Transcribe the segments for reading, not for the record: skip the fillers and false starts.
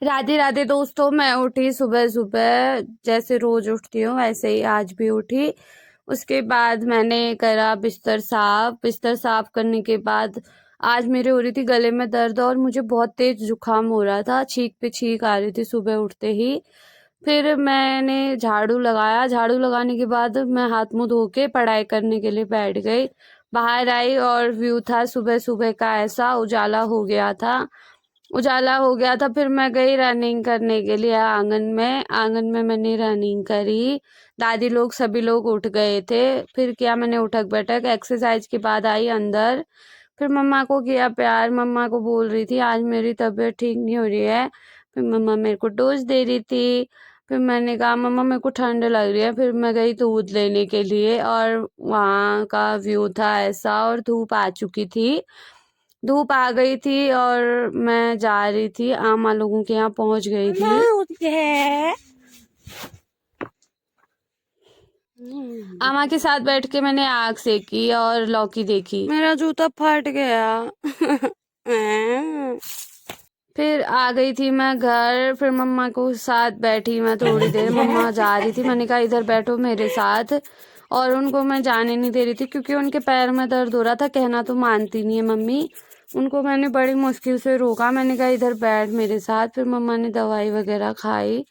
राधे राधे दोस्तों, मैं उठी सुबह सुबह, जैसे रोज उठती हूँ वैसे ही आज भी उठी। उसके बाद मैंने करा बिस्तर साफ करने के बाद आज मेरे हो रही थी गले में दर्द और मुझे बहुत तेज जुकाम हो रहा था, छींक पे छींक आ रही थी सुबह उठते ही। फिर मैंने झाड़ू लगाया, झाड़ू लगाने के बाद मैं हाथ मुंह धो के पढ़ाई करने के लिए बैठ गई। बाहर आई और व्यू था सुबह सुबह का, ऐसा उजाला हो गया था। फिर मैं गई रनिंग करने के लिए आंगन में मैंने रनिंग करी। दादी लोग सभी लोग उठ गए थे। फिर किया मैंने उठक बैठक, एक्सरसाइज के बाद आई अंदर। फिर मम्मा को किया प्यार, मम्मा को बोल रही थी आज मेरी तबीयत ठीक नहीं हो रही है। फिर मम्मा मेरे को डोज दे रही थी। फिर मैंने कहा मम्मा मेरे को ठंड लग रही है। फिर मैं गई दूध लेने के लिए और वहाँ का व्यू था ऐसा, और धूप आ गई थी और मैं जा रही थी, आमा लोगों के यहाँ पहुंच गई थी। आमा के साथ बैठ के मैंने आग सेकी और लौकी देखी। मेरा जूता फट गया। फिर आ गई थी मैं घर। फिर मम्मा को साथ बैठी मैं थोड़ी देर, मम्मा जा रही थी, मैंने कहा इधर बैठो मेरे साथ। और उनको मैं जाने नहीं दे रही थी क्योंकि उनके पैर में दर्द हो रहा था। कहना तो मानती नहीं है मम्मी। उनको मैंने बड़ी मुश्किल से रोका, मैंने कहा इधर बैठ मेरे साथ। फिर मम्मा ने दवाई वगैरह खाई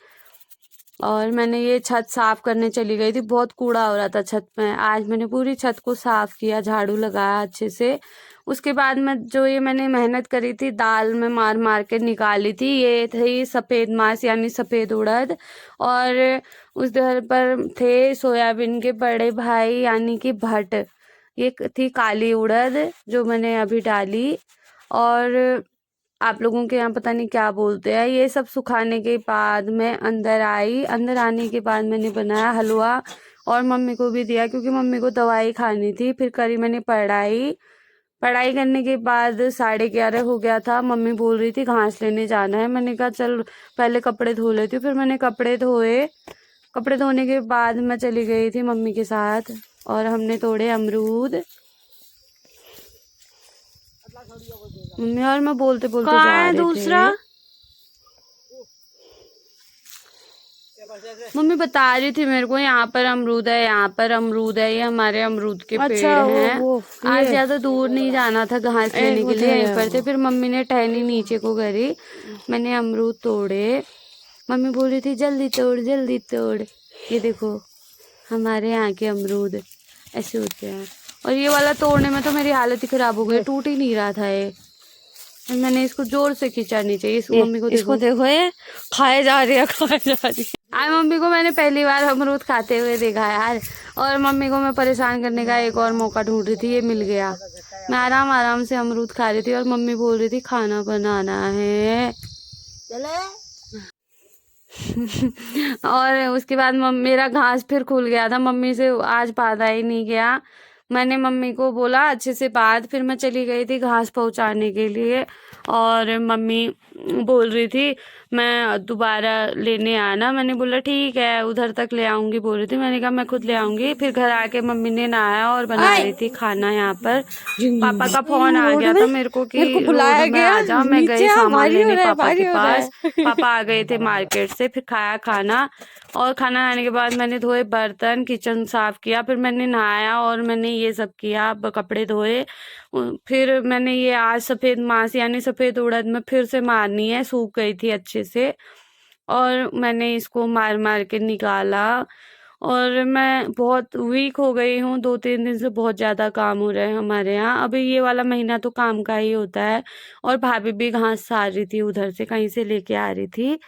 और मैंने ये छत साफ करने चली गई थी। बहुत कूड़ा हो रहा था छत में। आज मैंने पूरी छत को साफ किया, झाड़ू लगाया अच्छे से। उसके बाद मैं जो ये मैंने मेहनत करी थी, दाल में मार मार के निकाली थी, ये थी सफ़ेद मांस यानी सफ़ेद उड़द। और उस घर पर थे सोयाबीन के बड़े भाई यानी कि भट्ट। ये थी काली उड़द जो मैंने अभी डाली। और आप लोगों के यहाँ पता नहीं क्या बोलते हैं। ये सब सुखाने के बाद मैं अंदर आई। अंदर आने के बाद मैंने बनाया हलवा और मम्मी को भी दिया क्योंकि मम्मी को दवाई खानी थी। फिर करी मैंने पढ़ाई करने के बाद 11:30 हो गया था। मम्मी बोल रही थी घास लेने जाना है। मैंने कहा चल पहले कपड़े धो लेती हूँ। फिर मैंने कपड़े धोए। कपड़े धोने के बाद मैं चली गई थी मम्मी के साथ और हमने तोड़े अमरूद। मम्मी और मैं बोलते बोलते जा रहे थे। दूसरा मम्मी बता रही थी मेरे को यहाँ पर अमरूद है, यहाँ पर अमरूद है, ये हमारे अमरूद के पेड़ हैं। आज ज्यादा दूर नहीं जाना था घास लेने के लिए, यहीं पर थे। फिर मम्मी ने टहनी नीचे को करी, मैंने अमरूद तोड़े। मम्मी बोल रही थी जल्दी तोड़ जल्दी तोड़। ये देखो हमारे यहाँ के अमरूद ऐसे होते हैं। और ये वाला तोड़ने में तो मेरी हालत ही खराब हो गई, टूट ही नहीं रहा था ये। मैंने इसको जोर से खींचा नीचे। इस मम्मी को देखो ये खाए जा रही है। आज मम्मी को मैंने पहली बार अमरूद खाते हुए देखा यार। और मम्मी को मैं परेशान करने का एक और मौका ढूंढ रही थी, ये मिल गया। मैं आराम आराम से अमरूद खा रही थी और मम्मी बोल रही थी खाना बनाना है। चले। और उसके बाद मेरा घास फिर खुल गया था। मम्मी से आज बांधा ही नहीं गया। मैंने मम्मी को बोला अच्छे से बांध। फिर मैं चली गई थी घास पहुंचाने के लिए और मम्मी बोल रही थी मैं दोबारा लेने आना। मैंने बोला ठीक है उधर तक ले आऊंगी बोल रही थी। मैंने कहा मैं खुद ले आऊंगी। फिर घर आके मम्मी ने नहाया और बना रही थी खाना। यहाँ पर पापा का फोन आ गया था मेरे को कि बुलाया गया, आ जा। मैं गई सामान लेने पापा के पास। पापा आ गए थे मार्केट से। फिर खाया खाना और खाना खाने के बाद मैंने धोए बर्तन, किचन साफ किया। फिर मैंने नहाया और मैंने ये सब किया, कपड़े धोए। फिर मैंने ये आज सफ़ेद मांस यानी सफ़ेद उड़द में फिर से मारनी है, सूख गई थी अच्छे से। और मैंने इसको मार मार के निकाला और मैं बहुत वीक हो गई हूँ। 2-3 दिन से बहुत ज़्यादा काम हो रहा है हमारे यहाँ। अभी ये वाला महीना तो काम का ही होता है। और भाभी भी घास सार रही थी, उधर से कहीं से लेके आ रही थी।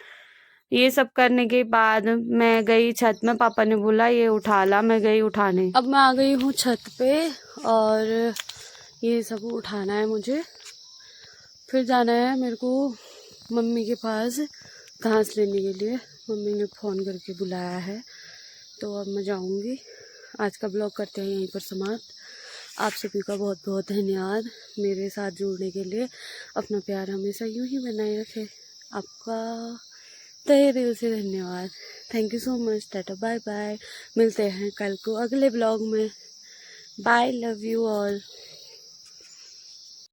ये सब करने के बाद मैं गई छत में। पापा ने बोला ये उठा ला, मैं गई उठाने। अब मैं आ गई हूँ छत पे और ये सब उठाना है मुझे। फिर जाना है मेरे को मम्मी के पास घास लेने के लिए। मम्मी ने फ़ोन करके बुलाया है तो अब मैं जाऊंगी। आज का ब्लॉग करते हैं यहीं पर समाप्त। आप सभी का बहुत बहुत धन्यवाद मेरे साथ जुड़ने के लिए। अपना प्यार हमेशा यूं ही बनाए रखें। आपका तहे दिल से धन्यवाद। Thank you so much. Tata bye bye. मिलते हैं कल को अगले ब्लॉग में। Bye, love you all.